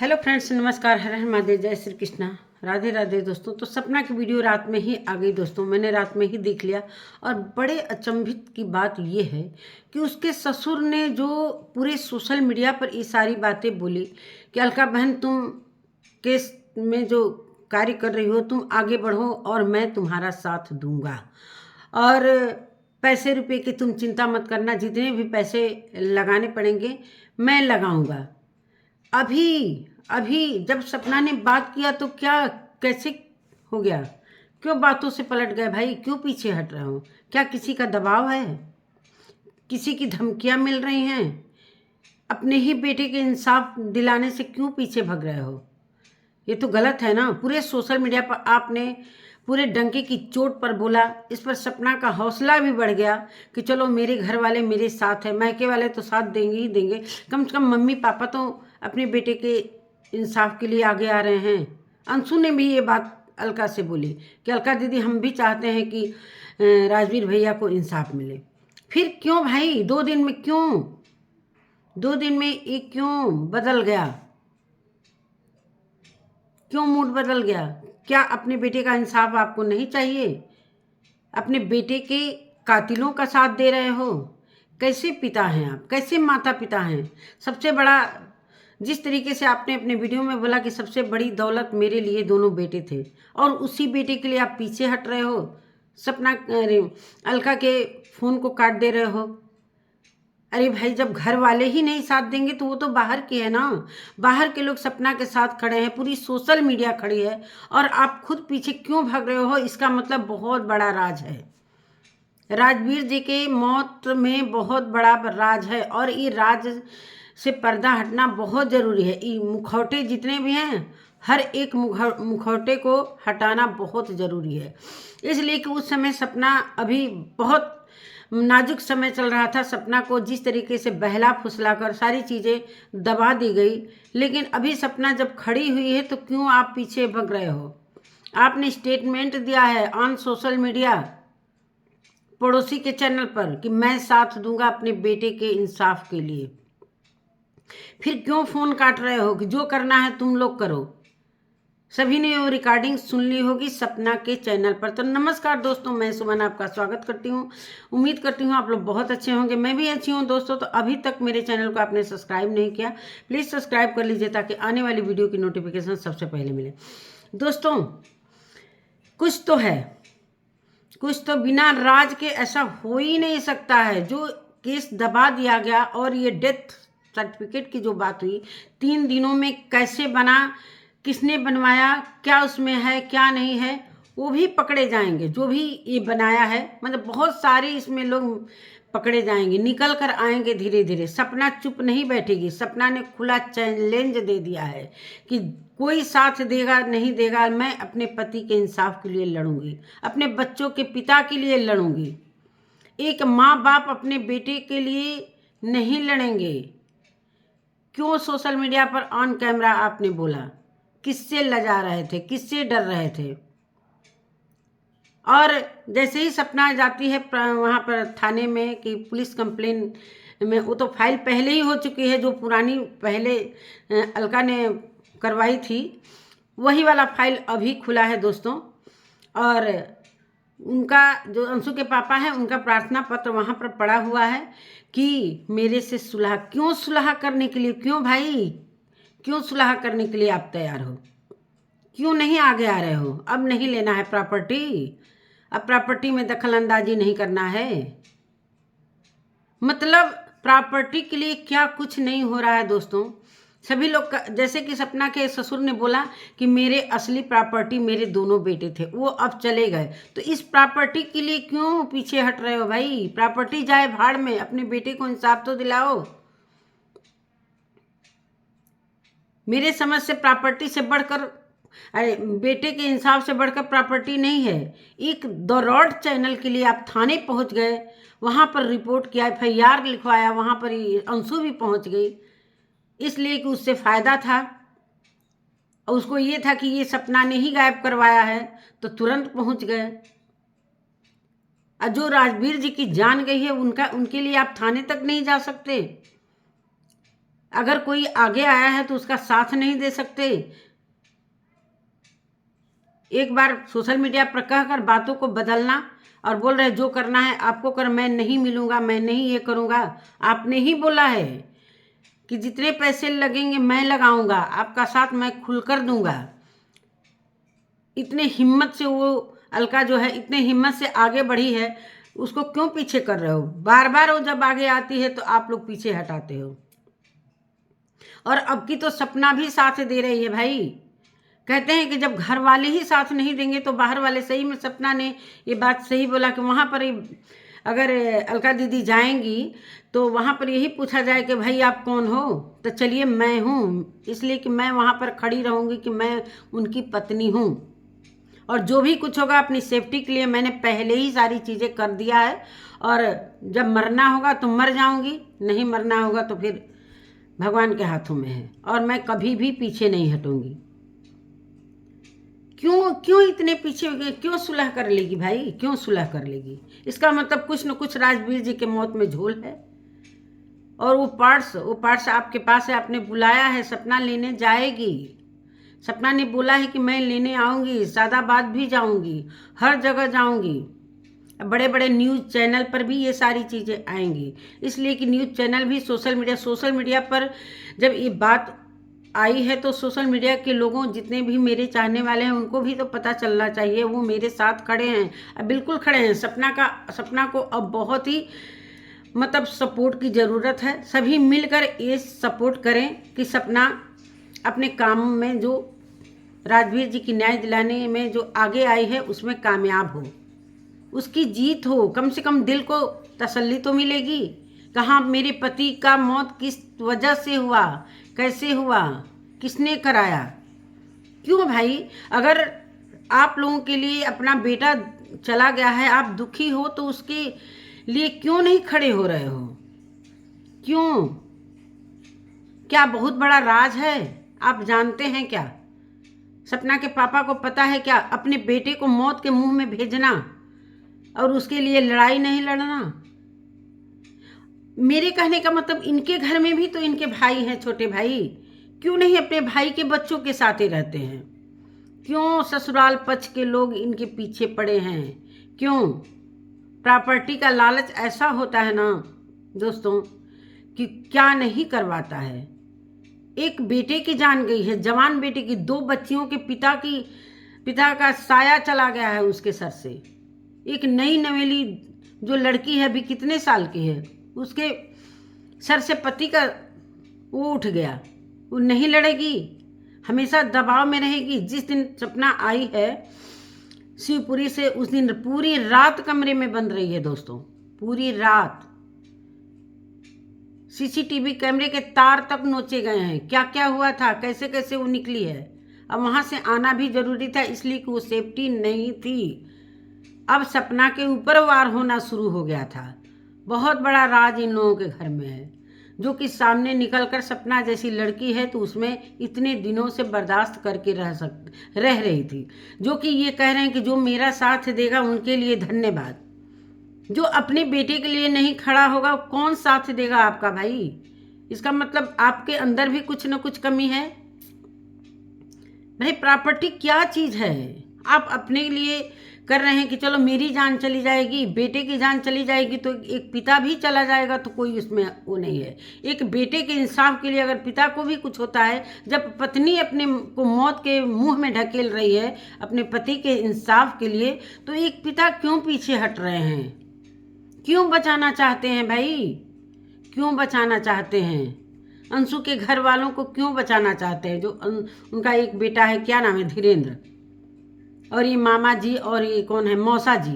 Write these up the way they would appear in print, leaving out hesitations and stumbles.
Hello friends, नमस्कार। हर हर महादेव, जय श्री कृष्णा, राधे राधे दोस्तों। तो सपना की वीडियो रात में ही आ गई दोस्तों, मैंने रात में ही देख लिया। और बड़े अचंभित की बात ये है कि उसके ससुर ने जो पूरे सोशल मीडिया पर ये सारी बातें बोली कि अलका बहन, तुम केस में जो कार्य कर रही हो तुम आगे बढ़ो और मैं तुम्हारा साथ दूंगा, और पैसे रुपए की तुम चिंता मत करना, जितने भी पैसे लगाने पड़ेंगे मैं लगाऊंगा। अभी अभी जब सपना ने बात किया तो क्या, कैसे हो गया? क्यों बातों से पलट गए भाई? क्यों पीछे हट रहे हो? क्या किसी का दबाव है? किसी की धमकियां मिल रही हैं? अपने ही बेटे के इंसाफ दिलाने से क्यों पीछे भग रहे हो? ये तो गलत है ना। पूरे सोशल मीडिया पर आपने पूरे डंके की चोट पर बोला। इस पर सपना का हौसला भी बढ़ गया कि चलो मेरे घर वाले मेरे साथ है, मायके वाले तो साथ देंगे ही देंगे, कम से कम मम्मी पापा तो अपने बेटे के इंसाफ के लिए आगे आ रहे हैं। अंशु ने भी ये बात अलका से बोली कि अलका दीदी, हम भी चाहते हैं कि राजवीर भैया को इंसाफ मिले। फिर क्यों भाई 2 दिन में, क्यों 2 दिन में ये क्यों बदल गया? क्यों मूड बदल गया? क्या अपने बेटे का इंसाफ आपको नहीं चाहिए? अपने बेटे के कातिलों का साथ दे रहे हो? कैसे पिता हैं आप? कैसे माता पिता हैं? सबसे बड़ा, जिस तरीके से आपने अपने वीडियो में बोला कि सबसे बड़ी दौलत मेरे लिए दोनों बेटे थे, और उसी बेटे के लिए आप पीछे हट रहे हो। सपना, अरे अलका के फ़ोन को काट दे रहे हो। अरे भाई, जब घर वाले ही नहीं साथ देंगे तो वो तो बाहर की है ना। बाहर के लोग सपना के साथ खड़े हैं, पूरी सोशल मीडिया खड़ी है, और आप खुद पीछे क्यों भाग रहे हो? इसका मतलब बहुत बड़ा राज है। राजवीर जी के मौत में बहुत बड़ा राज है, और ये राज से पर्दा हटना बहुत ज़रूरी है। ये मुखौटे जितने भी हैं, हर एक मुखौटे को हटाना बहुत ज़रूरी है। इसलिए कि उस समय सपना अभी बहुत नाजुक समय चल रहा था। सपना को जिस तरीके से बहला फुसला कर सारी चीज़ें दबा दी गई, लेकिन अभी सपना जब खड़ी हुई है तो क्यों आप पीछे भग रहे हो? आपने स्टेटमेंट दिया है ऑन सोशल मीडिया, पड़ोसी के चैनल पर, कि मैं साथ दूंगा अपने बेटे के इंसाफ के लिए। फिर क्यों फ़ोन काट रहे हो कि जो करना है तुम लोग करो? सभी ने वो रिकॉर्डिंग सुन ली होगी सपना के चैनल पर। तो नमस्कार दोस्तों, मैं सुमन आपका स्वागत करती हूँ। उम्मीद करती हूँ आप लोग बहुत अच्छे होंगे, मैं भी अच्छी हूँ दोस्तों। तो अभी तक मेरे चैनल को आपने सब्सक्राइब नहीं किया, प्लीज़ सब्सक्राइब कर लीजिए ताकि आने वाली वीडियो की नोटिफिकेशन सबसे पहले मिले। दोस्तों, कुछ तो है, कुछ तो बिना राज के ऐसा हो ही नहीं सकता है। जो केस दबा दिया गया, और ये डेथ सर्टिफिकेट की जो बात हुई 3 दिनों में कैसे बना, किसने बनवाया, क्या उसमें है क्या नहीं है, वो भी पकड़े जाएंगे। जो भी ये बनाया है, मतलब बहुत सारे इसमें लोग पकड़े जाएंगे, निकल कर आएंगे धीरे धीरे। सपना चुप नहीं बैठेगी। सपना ने खुला चैलेंज दे दिया है कि कोई साथ देगा नहीं देगा, मैं अपने पति के इंसाफ के लिए लड़ूंगी, अपने बच्चों के पिता के लिए लड़ूंगी। एक माँ बाप अपने बेटे के लिए नहीं लड़ेंगे। क्यों सोशल मीडिया पर ऑन कैमरा आपने बोला? किससे लजा रहे थे? किससे डर रहे थे? और जैसे ही सपना जाती है वहाँ पर थाने में कि पुलिस कंप्लेन में, वो तो फाइल पहले ही हो चुकी है, जो पुरानी पहले अलका ने करवाई थी, वही वाला फाइल अभी खुला है दोस्तों। और उनका जो अंशु के पापा हैं, उनका प्रार्थना पत्र वहाँ पर पड़ा हुआ है कि मेरे से सुलह। क्यों सुलह करने के लिए? क्यों भाई, क्यों सुलह करने के लिए आप तैयार हो? क्यों नहीं आगे आ रहे हो? अब नहीं लेना है प्रॉपर्टी? अब प्रॉपर्टी में दखल अंदाजी नहीं करना है? मतलब प्रॉपर्टी के लिए क्या कुछ नहीं हो रहा है दोस्तों। सभी लोग जैसे कि सपना के ससुर ने बोला कि मेरे असली प्रॉपर्टी मेरे दोनों बेटे थे, वो अब चले गए, तो इस प्रॉपर्टी के लिए क्यों पीछे हट रहे हो भाई? प्रॉपर्टी जाए भाड़ में, अपने बेटे को इंसाफ तो दिलाओ। मेरे समझ से प्रॉपर्टी से बढ़कर, अरे बेटे के इंसाफ से बढ़कर प्रॉपर्टी नहीं है। एक दौरौड़ चैनल के लिए आप थाने पहुंच गए, वहां पर रिपोर्ट किया, FIR लिखवाया, वहां पर अंशु भी पहुंच गई, इसलिए कि उससे फायदा था। और उसको ये था कि ये सपना ने ही गायब करवाया है, तो तुरंत पहुंच गए। और जो राजवीर जी की जान गई है, उनके लिए आप थाने तक नहीं जा सकते? अगर कोई आगे आया है तो उसका साथ नहीं दे सकते। एक बार सोशल मीडिया पर कहकर बातों को बदलना और बोल रहे जो करना है आपको कर, मैं नहीं मिलूंगा, मैं नहीं ये करूंगा। आपने ही बोला है कि जितने पैसे लगेंगे मैं लगाऊंगा, आपका साथ मैं खुलकर दूंगा। इतने हिम्मत से वो अलका जो है इतने हिम्मत से आगे बढ़ी है, उसको क्यों पीछे कर रहे हो? बार बार वो जब आगे आती है तो आप लोग पीछे हटाते हो। और अब की तो सपना भी साथ दे रही है भाई। कहते हैं कि जब घर वाले ही साथ नहीं देंगे तो बाहर वाले, सही में सपना ने ये बात सही बोला कि वहाँ पर अगर अलका दीदी जाएंगी तो वहाँ पर यही पूछा जाए कि भाई आप कौन हो, तो चलिए मैं हूँ, इसलिए कि मैं वहाँ पर खड़ी रहूँगी कि मैं उनकी पत्नी हूँ। और जो भी कुछ होगा अपनी सेफ्टी के लिए मैंने पहले ही सारी चीज़ें कर दिया है। और जब मरना होगा तो मर जाऊँगी, नहीं मरना होगा तो फिर भगवान के हाथों में है। और मैं कभी भी पीछे नहीं हटूँगी। क्यों इतने पीछे, क्यों सुलह कर लेगी भाई, क्यों सुलह कर लेगी? इसका मतलब कुछ न कुछ राजवीर जी के मौत में झोल है। और वो पार्ट्स आपके पास है, आपने बुलाया है, सपना लेने जाएगी। सपना ने बोला है कि मैं लेने आऊँगी, सादाबाद भी जाऊँगी, हर जगह जाऊँगी। बड़े बड़े न्यूज़ चैनल पर भी ये सारी चीज़ें आएंगी, इसलिए कि न्यूज़ चैनल भी सोशल मीडिया पर जब ये बात आई है तो सोशल मीडिया के लोगों, जितने भी मेरे चाहने वाले हैं, उनको भी तो पता चलना चाहिए। वो मेरे साथ खड़े हैं, अब बिल्कुल खड़े हैं। सपना को अब बहुत ही मतलब सपोर्ट की ज़रूरत है। सभी मिलकर ये सपोर्ट करें कि सपना अपने काम में, जो राजवीर जी की न्याय दिलाने में जो आगे आई है, उसमें कामयाब हो, उसकी जीत हो। कम से कम दिल को तसल्ली तो मिलेगी। कहाँ मेरे पति का मौत किस वजह से हुआ, कैसे हुआ, किसने कराया, क्यों भाई? अगर आप लोगों के लिए अपना बेटा चला गया है, आप दुखी हो, तो उसके लिए क्यों नहीं खड़े हो रहे हो? क्यों? क्या बहुत बड़ा राज है? आप जानते हैं क्या? सपना के पापा को पता है क्या अपने बेटे को मौत के मुंह में भेजना और उसके लिए लड़ाई नहीं लड़ना? मेरे कहने का मतलब, इनके घर में भी तो इनके भाई हैं, छोटे भाई। क्यों नहीं अपने भाई के बच्चों के साथ ही रहते हैं? क्यों ससुराल पक्ष के लोग इनके पीछे पड़े हैं? क्यों? प्रॉपर्टी का लालच ऐसा होता है ना दोस्तों कि क्या नहीं करवाता है। एक बेटे की जान गई है, जवान बेटे की, 2 बच्चियों के पिता का साया चला गया है उसके सर से। एक नई नवेली जो लड़की है, अभी कितने साल की है, उसके सर से पति का वो उठ गया। वो नहीं लड़ेगी, हमेशा दबाव में रहेगी। जिस दिन सपना आई है शिवपुरी से, उस दिन पूरी रात कमरे में बंद रही है दोस्तों, पूरी रात। सीसीटीवी कैमरे के तार तक नोचे गए हैं, क्या क्या हुआ था, कैसे कैसे वो निकली है। अब वहाँ से आना भी जरूरी था, इसलिए कि वो सेफ्टी नहीं थी। अब सपना के ऊपर वार होना शुरू हो गया था। बहुत बड़ा राज इन लोगों के घर में है, जो कि सामने निकलकर सपना जैसी लड़की है तो उसमें इतने दिनों से बर्दाश्त करके रह रही थी। जो कि ये कह रहे हैं कि जो मेरा साथ देगा उनके लिए धन्यवाद। जो अपने बेटे के लिए नहीं खड़ा होगा कौन साथ देगा आपका भाई? इसका मतलब आपके अंदर भी कुछ न कुछ कमी है भाई। प्रॉपर्टी क्या चीज़ है? आप अपने लिए कर रहे हैं कि चलो मेरी जान चली जाएगी, बेटे की जान चली जाएगी तो एक पिता भी चला जाएगा, तो कोई उसमें वो नहीं है। एक बेटे के इंसाफ के लिए अगर पिता को भी कुछ होता है, जब पत्नी अपने को मौत के मुंह में ढकेल रही है अपने पति के इंसाफ के लिए, तो एक पिता क्यों पीछे हट रहे हैं? क्यों बचाना चाहते हैं भाई? क्यों बचाना चाहते हैं? अंशु के घर वालों को क्यों बचाना चाहते हैं? जो उनका एक बेटा है, क्या नाम है, धीरेन्द्र, और ये मामा जी, और ये कौन है, मौसा जी।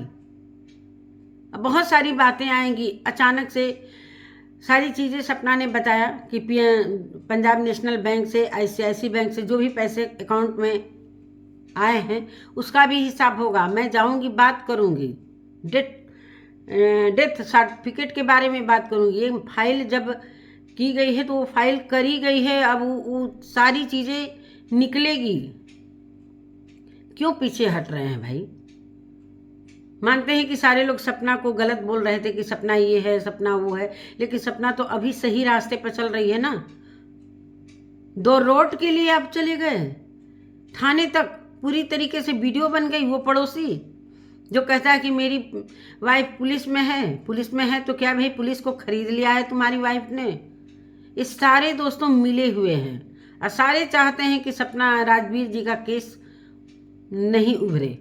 बहुत सारी बातें आएंगी अचानक से। सारी चीज़ें सपना ने बताया कि पंजाब नेशनल बैंक से, ICICI बैंक से जो भी पैसे अकाउंट में आए हैं उसका भी हिसाब होगा। मैं जाऊंगी, बात करूंगी, डेथ सर्टिफिकेट के बारे में बात करूंगी। ये फाइल जब की गई है तो वो फाइल करी गई है, अब वो सारी चीज़ें निकलेगी। क्यों पीछे हट रहे हैं भाई? मानते हैं कि सारे लोग सपना को गलत बोल रहे थे कि सपना ये है, सपना वो है, लेकिन सपना तो अभी सही रास्ते पर चल रही है ना। 2 रोट के लिए आप चले गए थाने तक, पूरी तरीके से वीडियो बन गई। वो पड़ोसी जो कहता है कि मेरी वाइफ पुलिस में है तो क्या भाई पुलिस को खरीद लिया है तुम्हारी वाइफ ने? ये सारे दोस्तों मिले हुए हैं और सारे चाहते हैं कि सपना राजवीर जी का केस नहीं उभरे,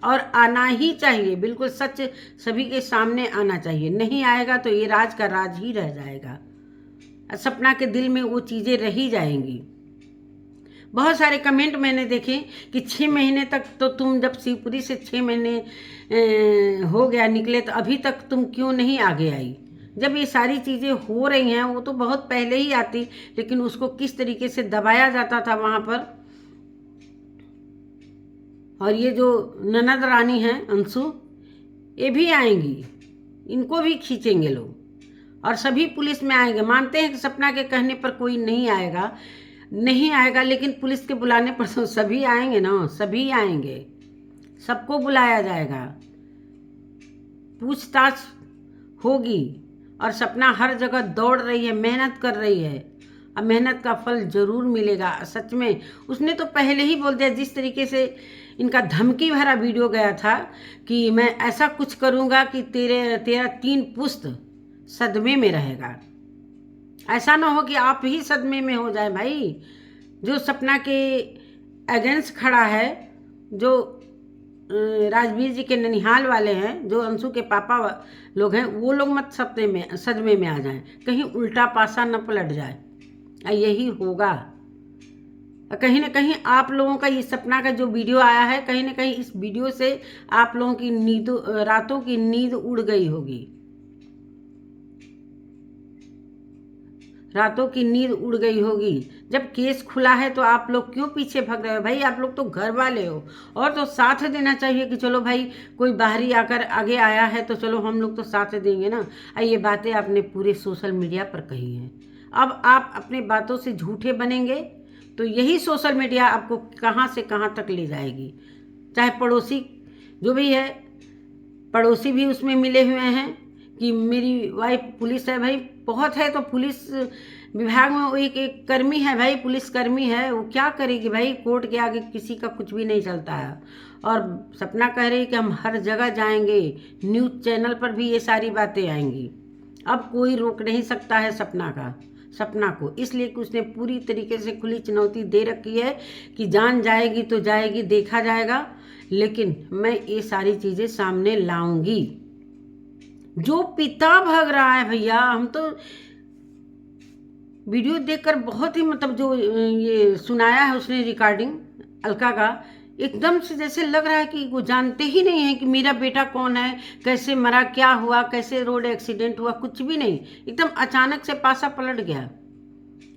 और आना ही चाहिए। बिल्कुल सच सभी के सामने आना चाहिए। नहीं आएगा तो ये राज का राज ही रह जाएगा, सपना के दिल में वो चीज़ें रही जाएंगी। बहुत सारे कमेंट मैंने देखे कि 6 महीने तक तो तुम, जब शिवपुरी से 6 महीने हो गया निकले, तो अभी तक तुम क्यों नहीं आगे आई? जब ये सारी चीज़ें हो रही हैं, वो तो बहुत पहले ही आती, लेकिन उसको किस तरीके से दबाया जाता था वहाँ पर। और ये जो ननद रानी हैं अंशु, ये भी आएंगी, इनको भी खींचेंगे लोग और सभी पुलिस में आएंगे। मानते हैं कि सपना के कहने पर कोई नहीं आएगा, लेकिन पुलिस के बुलाने पर तो सभी आएंगे ना, सभी आएंगे, सबको बुलाया जाएगा, पूछताछ होगी। और सपना हर जगह दौड़ रही है, मेहनत कर रही है, अब मेहनत का फल जरूर मिलेगा। सच में उसने तो पहले ही बोल दिया, जिस तरीके से इनका धमकी भरा वीडियो गया था कि मैं ऐसा कुछ करूँगा कि तेरा 3 पुश्त सदमे में रहेगा। ऐसा ना हो कि आप ही सदमे में हो जाए भाई। जो सपना के अगेंस्ट खड़ा है, जो राजवीर जी के ननिहाल वाले हैं, जो अंशु के पापा लोग हैं, वो लोग मत सदमे में आ जाएं, कहीं उल्टा पासा न पलट जाए। यही होगा। कहीं ना कहीं आप लोगों का ये सपना का जो वीडियो आया है, कहीं ना कहीं इस वीडियो से आप लोगों की रातों की नींद उड़ गई होगी, रातों की नींद उड़ गई होगी। जब केस खुला है तो आप लोग क्यों पीछे भाग रहे हो भाई? आप लोग तो घर वाले हो, और तो साथ देना चाहिए कि चलो भाई कोई बाहरी आकर आगे आया है तो चलो हम लोग तो साथ देंगे ना। ये बातें आपने पूरे सोशल मीडिया पर कही हैं। अब आप अपने बातों से झूठे बनेंगे तो यही सोशल मीडिया आपको कहाँ से कहाँ तक ले जाएगी। चाहे पड़ोसी जो भी है, पड़ोसी भी उसमें मिले हुए हैं कि मेरी वाइफ पुलिस है। भाई बहुत है तो पुलिस विभाग में वो एक कर्मी है भाई, पुलिस कर्मी है, वो क्या करेगी भाई? कोर्ट के आगे किसी का कुछ भी नहीं चलता है। और सपना कह रही कि हम हर जगह जाएंगे, न्यूज़ चैनल पर भी ये सारी बातें आएंगी। अब कोई रोक नहीं सकता है सपना को, इसलिए कि उसने पूरी तरीके से खुली चुनौती दे रखी है कि जान जाएगी तो जाएगी, देखा जाएगा, लेकिन मैं ये सारी चीज़ें सामने लाऊंगी। जो पिता भाग रहा है भैया, हम तो वीडियो देखकर बहुत ही मतलब जो ये सुनाया है उसने रिकॉर्डिंग अलका का, एकदम से जैसे लग रहा है कि वो जानते ही नहीं है कि मेरा बेटा कौन है, कैसे मरा, क्या हुआ, कैसे रोड एक्सीडेंट हुआ, कुछ भी नहीं। एकदम अचानक से पासा पलट गया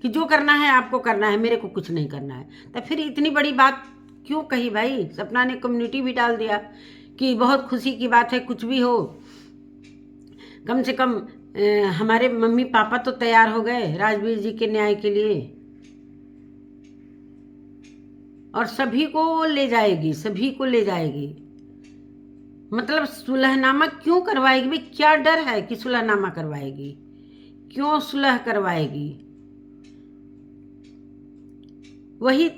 कि जो करना है आपको करना है, मेरे को कुछ नहीं करना है। तो फिर इतनी बड़ी बात क्यों कही भाई? सपना ने कम्युनिटी भी डाल दिया कि बहुत खुशी की बात है, कुछ भी हो, कम से कम हमारे मम्मी पापा तो तैयार हो गए राजवीर जी के न्याय के लिए, और सभी को ले जाएगी। मतलब सुलहनामा क्यों करवाएगी भाई? क्या डर है कि सुलहनामा करवाएगी? क्यों सुलह करवाएगी? वही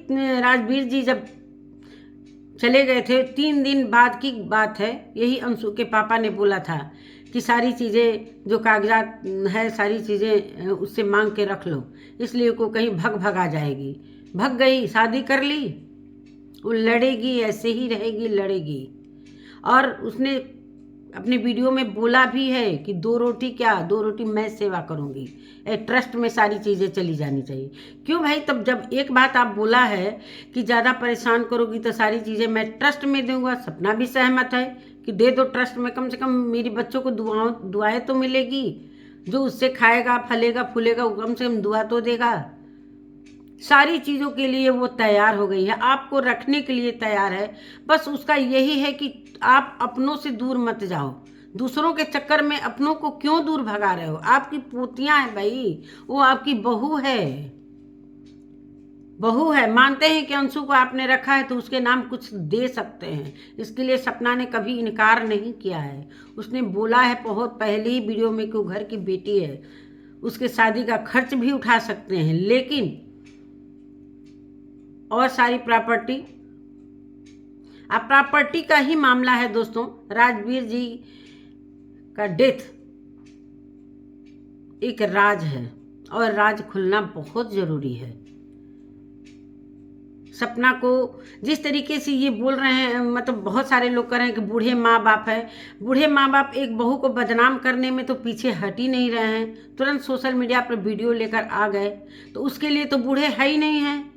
राजवीर जी जब चले गए थे, 3 दिन बाद की बात है, यही अंशु के पापा ने बोला था कि सारी चीज़ें जो कागजात है, सारी चीज़ें उससे मांग के रख लो, इसलिए को कहीं भग आ जाएगी। भग गई, शादी कर ली, वो लड़ेगी, ऐसे ही रहेगी, लड़ेगी। और उसने अपने वीडियो में बोला भी है कि 2 रोटी मैं सेवा करूंगी। ट्रस्ट में सारी चीज़ें चली जानी चाहिए। क्यों भाई? तब जब एक बात आप बोला है कि ज़्यादा परेशान करोगी तो सारी चीज़ें मैं ट्रस्ट में दूंगा, सपना भी सहमत है कि दे दो ट्रस्ट में, कम से कम मेरी बच्चों को दुआएं तो मिलेगी। जो उससे खाएगा, फलेगा, फूलेगा, वो कम से कम दुआ तो देगा। सारी चीज़ों के लिए वो तैयार हो गई है, आपको रखने के लिए तैयार है। बस उसका यही है कि आप अपनों से दूर मत जाओ, दूसरों के चक्कर में अपनों को क्यों दूर भगा रहे हो? आपकी पोतियां हैं भाई, वो आपकी बहू है। मानते हैं कि अंशु को आपने रखा है तो उसके नाम कुछ दे सकते हैं, इसके लिए सपना ने कभी इनकार नहीं किया है। उसने बोला है बहुत पहले ही वीडियो में कि वो घर की बेटी है, उसके शादी का खर्च भी उठा सकते हैं, लेकिन और सारी प्रॉपर्टी। अब प्रॉपर्टी का ही मामला है दोस्तों। राजवीर जी का डेथ एक राज है और राज खुलना बहुत जरूरी है। सपना को जिस तरीके से ये बोल रहे हैं, मतलब बहुत सारे लोग कह रहे हैं कि बूढ़े माँ बाप है। बूढ़े माँ बाप एक बहू को बदनाम करने में तो पीछे हट ही नहीं रहे हैं, तुरंत सोशल मीडिया पर वीडियो लेकर आ गए। तो उसके लिए तो बूढ़े है ही नहीं हैं।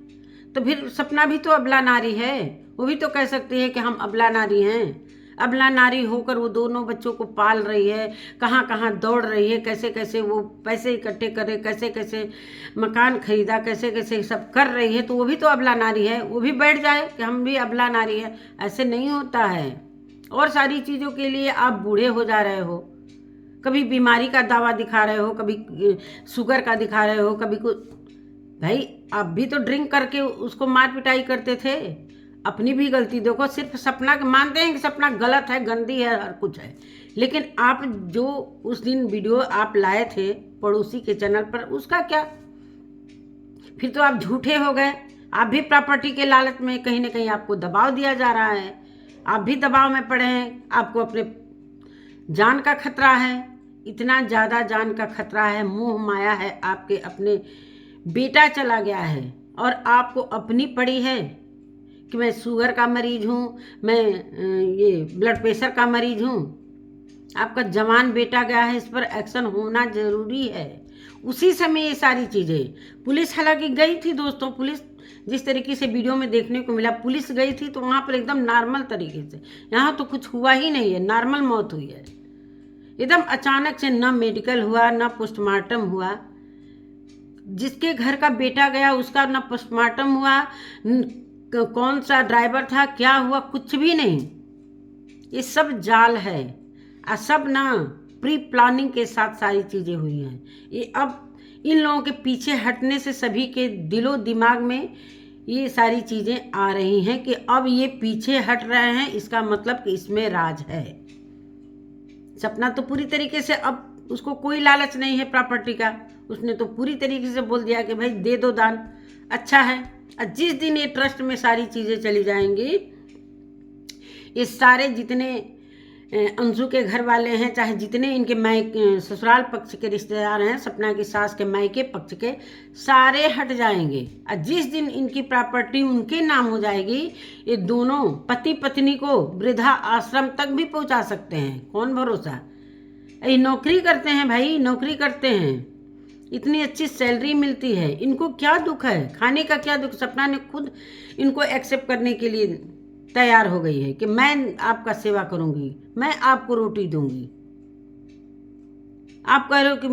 तो फिर सपना भी तो अबला नारी है, वो भी तो कह सकती है कि हम अबला नारी हैं। अबला नारी होकर वो दोनों बच्चों को पाल रही है, कहाँ कहाँ दौड़ रही है, कैसे कैसे वो पैसे इकट्ठे करे, कैसे कैसे मकान खरीदा, कैसे कैसे सब कर रही है। तो वो भी तो अबला नारी है। वो भी बैठ जाए कि हम भी अबला नारी है, ऐसे नहीं होता है। और सारी चीज़ों के लिए आप बूढ़े हो जा रहे हो। कभी बीमारी का दावा दिखा रहे हो, कभी शुगर का दिखा रहे हो, कभी कुछ। भाई आप भी तो ड्रिंक करके उसको मार पिटाई करते थे। अपनी भी गलती देखो। सिर्फ सपना मानते हैं कि सपना गलत है, गंदी है, हर कुछ है, लेकिन आप जो उस दिन वीडियो आप लाए थे पड़ोसी के चैनल पर, उसका क्या? फिर तो आप झूठे हो गए। आप भी प्रॉपर्टी के लालच में कहीं ना कहीं आपको दबाव दिया जा रहा है। आप भी दबाव में पड़े हैं। आपको अपने जान का खतरा है, इतना ज़्यादा जान का खतरा है, मोह माया है आपके। अपने बेटा चला गया है और आपको अपनी पड़ी है कि मैं शुगर का मरीज हूँ, मैं ये ब्लड प्रेशर का मरीज हूँ। आपका जवान बेटा गया है, इस पर एक्शन होना जरूरी है। उसी समय ये सारी चीज़ें पुलिस हालांकि गई थी दोस्तों। पुलिस जिस तरीके से वीडियो में देखने को मिला, पुलिस गई थी तो वहाँ पर एकदम नॉर्मल तरीके से। यहाँ तो कुछ हुआ ही नहीं है, नॉर्मल मौत हुई है एकदम अचानक से। ना मेडिकल हुआ, ना पोस्टमार्टम हुआ। जिसके घर का बेटा गया उसका ना पोस्टमार्टम हुआ, कौन सा ड्राइवर था, क्या हुआ, कुछ भी नहीं। ये सब जाल है और सब ना प्री प्लानिंग के साथ सारी चीज़ें हुई हैं। ये अब इन लोगों के पीछे हटने से सभी के दिलो दिमाग में ये सारी चीज़ें आ रही हैं कि अब ये पीछे हट रहे हैं, इसका मतलब कि इसमें राज है। सपना तो पूरी तरीके से अब उसको कोई लालच नहीं है प्रॉपर्टी का। उसने तो पूरी तरीके से बोल दिया कि भाई दे दो दान, अच्छा है। और जिस दिन ये ट्रस्ट में सारी चीज़ें चली जाएंगी, ये सारे जितने अंशु के घर वाले हैं, चाहे जितने इनके ससुराल पक्ष के रिश्तेदार हैं, सपना की सास के मायके पक्ष के, सारे हट जाएंगे। और जिस दिन इनकी प्रॉपर्टी उनके नाम हो जाएगी, ये दोनों पति पत्नी को वृद्धा आश्रम तक भी पहुंचा सकते हैं। कौन भरोसा? ये नौकरी करते हैं भाई, नौकरी करते हैं, इतनी अच्छी सैलरी मिलती है, इनको क्या दुख है? खाने का क्या दुख? सपना ने खुद इनको एक्सेप्ट करने के लिए तैयार हो गई है कि मैं आपका सेवा करूंगी, मैं आपको रोटी दूंगी। आप कह रहे हो कि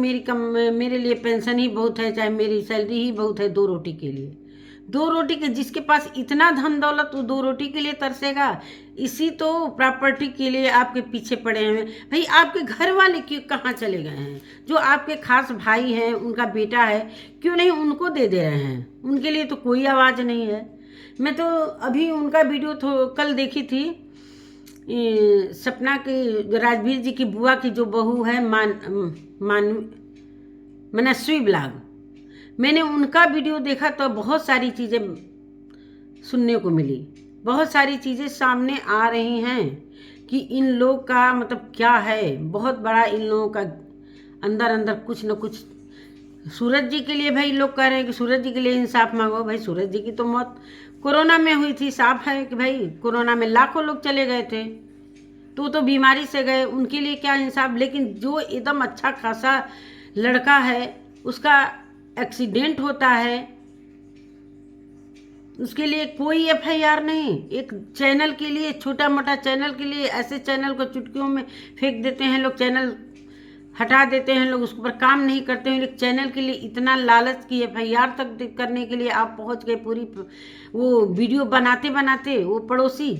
मेरे लिए पेंशन ही बहुत है, चाहे मेरी सैलरी ही बहुत है 2 रोटी के लिए। 2 रोटी के जिसके पास इतना धन दौलत, वो 2 रोटी के लिए तरसेगा। इसी तो प्रॉपर्टी के लिए आपके पीछे पड़े हैं भाई। आपके घर वाले क्यों कहाँ चले गए हैं? जो आपके खास भाई हैं, उनका बेटा है, क्यों नहीं उनको दे दे रहे हैं? उनके लिए तो कोई आवाज़ नहीं है। मैं तो अभी उनका वीडियो कल देखी थी, सपना की राजवीर जी की बुआ की जो बहू है मनस्वी ब्लाग, मैंने उनका वीडियो देखा तो बहुत सारी चीज़ें सुनने को मिली, बहुत सारी चीज़ें सामने आ रही हैं कि इन लोग का मतलब क्या है। बहुत बड़ा इन लोगों का अंदर अंदर कुछ न कुछ। सूरज जी के लिए भाई लोग कह रहे हैं कि सूरज जी के लिए इंसाफ मांगो। भाई सूरज जी की तो मौत कोरोना में हुई थी। साफ है कि भाई कोरोना में लाखों लोग चले गए थे, तो बीमारी से गए, उनके लिए क्या इंसाफ? लेकिन जो एकदम अच्छा खासा लड़का है, उसका एक्सीडेंट होता है, उसके लिए कोई एफआईआर नहीं। एक चैनल के लिए, छोटा मोटा चैनल के लिए, ऐसे चैनल को चुटकियों में फेंक देते हैं लोग, चैनल हटा देते हैं लोग, उसके ऊपर काम नहीं करते हैं। एक चैनल के लिए इतना लालच की एफआईआर तक करने के लिए आप पहुंच गए। पूरी वो वीडियो बनाते बनाते वो पड़ोसी,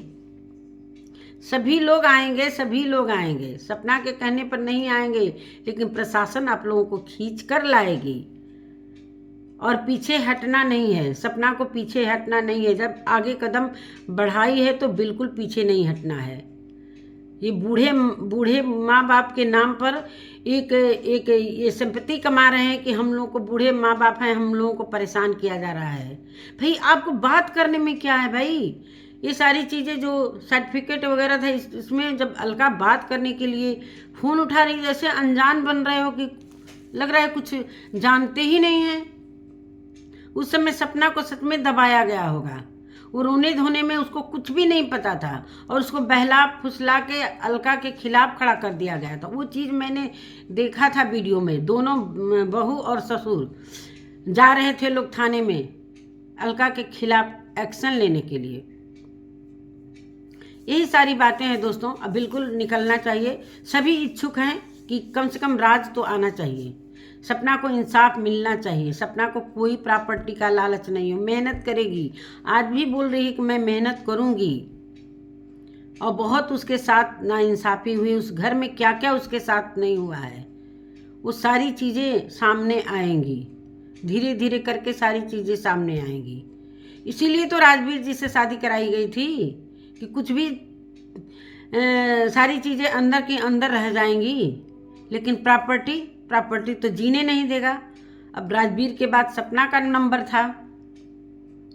सभी लोग आएंगे, सभी लोग आएंगे, सपना के कहने पर नहीं आएंगे, लेकिन प्रशासन आप लोगों को खींच कर लाएगी। और पीछे हटना नहीं है, सपना को पीछे हटना नहीं है। जब आगे कदम बढ़ाई है तो बिल्कुल पीछे नहीं हटना है। ये बूढ़े बूढ़े माँ बाप के नाम पर एक एक ये संपत्ति कमा रहे हैं कि हम लोग को बूढ़े माँ बाप हैं, हम लोगों को परेशान किया जा रहा है। भाई आपको बात करने में क्या है भाई? ये सारी चीज़ें जो सर्टिफिकेट वगैरह था इसमें जब अलका बात करने के लिए फ़ोन उठा रही, जैसे अनजान बन रहे हो कि लग रहा है कुछ जानते ही नहीं हैं। उस समय सपना को सच में दबाया गया होगा, वो रोने धोने में उसको कुछ भी नहीं पता था और उसको बहला फुसला के अलका के खिलाफ खड़ा कर दिया गया था। वो चीज़ मैंने देखा था वीडियो में। दोनों बहू और ससुर जा रहे थे लोग थाने में अलका के खिलाफ एक्शन लेने के लिए। यही सारी बातें हैं दोस्तों। अब बिल्कुल निकलना चाहिए। सभी इच्छुक हैं कि कम से कम राज तो आना चाहिए, सपना को इंसाफ मिलना चाहिए। सपना को कोई प्रॉपर्टी का लालच नहीं हो, मेहनत करेगी। आज भी बोल रही है कि मैं मेहनत करूंगी, और बहुत उसके साथ नाइंसाफ़ी हुई। उस घर में क्या क्या उसके साथ नहीं हुआ है, वो सारी चीज़ें सामने आएंगी। धीरे धीरे करके सारी चीज़ें सामने आएंगी। इसीलिए तो राजवीर जी से शादी कराई गई थी कि कुछ भी सारी चीज़ें अंदर की अंदर रह जाएंगी, लेकिन प्रॉपर्टी तो जीने नहीं देगा। अब राजवीर के बाद सपना का नंबर था,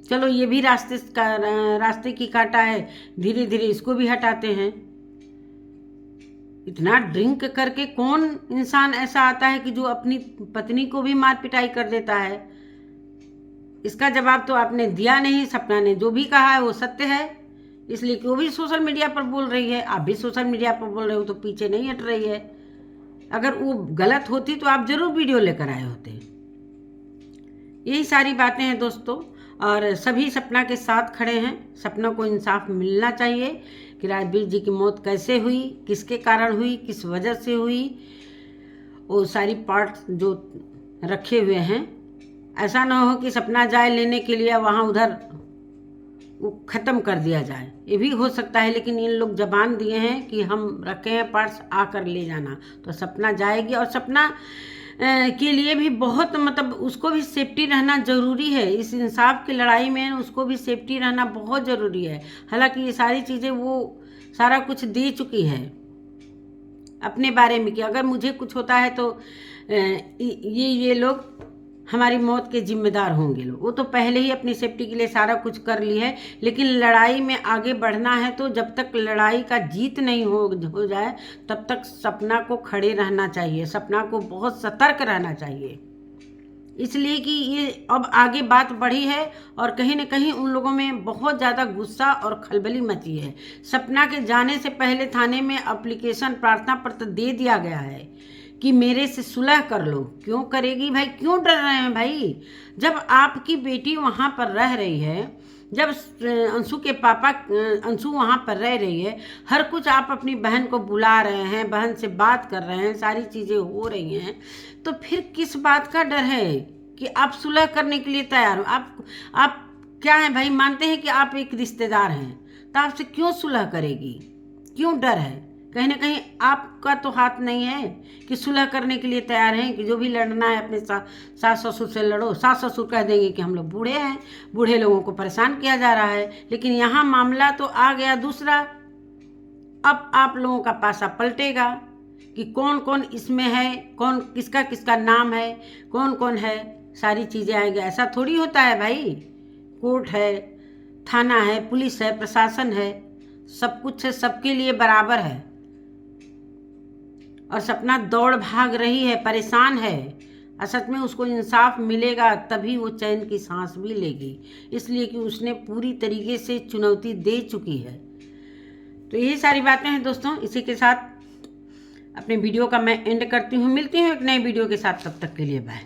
चलो ये भी रास्ते की कांटा है, धीरे धीरे इसको भी हटाते हैं। इतना ड्रिंक करके कौन इंसान ऐसा आता है कि जो अपनी पत्नी को भी मार पिटाई कर देता है? इसका जवाब तो आपने दिया नहीं। सपना ने जो भी कहा है वो सत्य है, इसलिए कि वो भी सोशल मीडिया पर बोल रही है, आप भी सोशल मीडिया पर बोल रहे हो, तो पीछे नहीं हट रही है। अगर वो गलत होती तो आप जरूर वीडियो लेकर आए होते। यही सारी बातें हैं दोस्तों, और सभी सपना के साथ खड़े हैं। सपना को इंसाफ मिलना चाहिए कि राजवीर जी की मौत कैसे हुई, किसके कारण हुई, किस वजह से हुई, वो सारी पार्ट जो रखे हुए हैं। ऐसा ना हो कि सपना जाए लेने के लिए वहाँ उधर वो ख़त्म कर दिया जाए, ये भी हो सकता है। लेकिन इन लोग जबान दिए हैं कि हम रखे हैं पार्ट्स, आकर ले जाना, तो सपना जाएगी। और सपना के लिए भी बहुत मतलब उसको भी सेफ्टी रहना ज़रूरी है। इस इंसाफ की लड़ाई में उसको भी सेफ्टी रहना बहुत ज़रूरी है। हालांकि ये सारी चीज़ें वो सारा कुछ दे चुकी है अपने बारे में कि अगर मुझे कुछ होता है तो ये लोग हमारी मौत के जिम्मेदार होंगे लोग। वो तो पहले ही अपनी सेफ्टी के लिए सारा कुछ कर ली है। लेकिन लड़ाई में आगे बढ़ना है तो जब तक लड़ाई का जीत नहीं हो जाए तब तक सपना को खड़े रहना चाहिए, सपना को बहुत सतर्क रहना चाहिए। इसलिए कि ये अब आगे बात बढ़ी है और कहीं न कहीं उन लोगों में बहुत ज़्यादा गुस्सा और खलबली मची है। सपना के जाने से पहले थाने में एप्लीकेशन प्रार्थना पत्र दे दिया गया है कि मेरे से सुलह कर लो। क्यों करेगी भाई? क्यों डर रहे हैं भाई? जब आपकी बेटी वहाँ पर रह रही है, जब अंशु के पापा अंशु वहाँ पर रह रही है, हर कुछ आप अपनी बहन को बुला रहे हैं, बहन से बात कर रहे हैं, सारी चीज़ें हो रही हैं, तो फिर किस बात का डर है कि आप सुलह करने के लिए तैयार हो? आप क्या हैं भाई? मानते हैं कि आप एक रिश्तेदार हैं, तो आपसे क्यों सुलह करेगी? क्यों डर है? कहीं ना कहीं आपका तो हाथ नहीं है कि सुलह करने के लिए तैयार हैं कि जो भी लड़ना है अपने सास ससुर से लड़ो। सास ससुर कह देंगे कि हम लोग बूढ़े हैं, बूढ़े लोगों को परेशान किया जा रहा है। लेकिन यहाँ मामला तो आ गया दूसरा। अब आप लोगों का पासा पलटेगा कि कौन कौन इसमें है, कौन किसका किसका नाम है, कौन कौन है, सारी चीज़ें आएंगी। ऐसा थोड़ी होता है भाई। कोर्ट है, थाना है, पुलिस है, प्रशासन है, सब कुछ है, सबके लिए बराबर है। और सपना दौड़ भाग रही है, परेशान है। असत में उसको इंसाफ मिलेगा तभी वो चैन की सांस भी लेगी, इसलिए कि उसने पूरी तरीके से चुनौती दे चुकी है। तो यही सारी बातें हैं दोस्तों। इसी के साथ अपने वीडियो का मैं एंड करती हूँ। मिलती हूँ एक नए वीडियो के साथ, तब तक के लिए बाय।